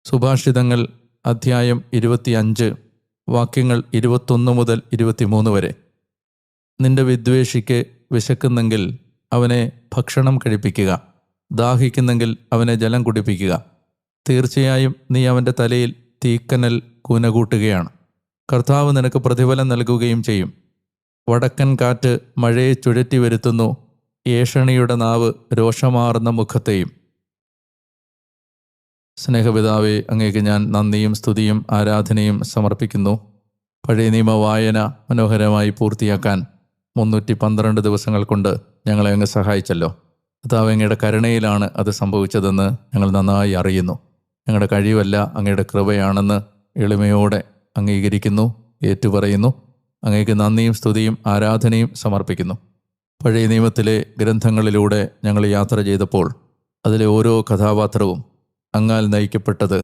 സുഭാഷിതങ്ങൾ അധ്യായം 25 വാക്യങ്ങൾ 21 മുതൽ 23 വരെ. നിന്റെ വിദ്വേഷിക്ക് വിശക്കുന്നെങ്കിൽ അവനെ ഭക്ഷണം കഴിപ്പിക്കുക, ദാഹിക്കുന്നെങ്കിൽ അവനെ ജലം കുടിപ്പിക്കുക. തീർച്ചയായും നീ അവൻ്റെ തലയിൽ തീക്കനൽ കൂനകൂട്ടുകയാണ്. കർത്താവ് നിനക്ക് പ്രതിഫലം നൽകുകയും ചെയ്യും. വടക്കൻ കാറ്റ് മഴയെ ചുഴറ്റി വരുത്തുന്നു, ഏഷണിയുടെ നാവ് രോഷമാർന്ന മുഖത്തെയും. സ്നേഹപിതാവേ, അങ്ങേക്ക് ഞാൻ നന്ദിയും സ്തുതിയും ആരാധനയും സമർപ്പിക്കുന്നു. പഴയ നിയമ വായന മനോഹരമായി പൂർത്തിയാക്കാൻ 312 ദിവസങ്ങൾ കൊണ്ട് ഞങ്ങളെ അങ്ങ് സഹായിച്ചല്ലോ. കർത്താവ്, അങ്ങയുടെ കരുണയിലാണ് അത് സംഭവിച്ചതെന്ന് ഞങ്ങൾ നന്നായി അറിയുന്നു. ഞങ്ങളുടെ കഴിവല്ല, അങ്ങയുടെ കൃപയാണെന്ന് എളിമയോടെ അംഗീകരിക്കുന്നു, ഏറ്റുപറയുന്നു. അങ്ങേക്ക് നന്ദിയും സ്തുതിയും ആരാധനയും സമർപ്പിക്കുന്നു. പഴയ നിയമത്തിലെ ഗ്രന്ഥങ്ങളിലൂടെ ഞങ്ങൾ യാത്ര ചെയ്തപ്പോൾ അതിലെ ഓരോ കഥാപാത്രവും അങ്ങാൽ നയിക്കപ്പെട്ടത്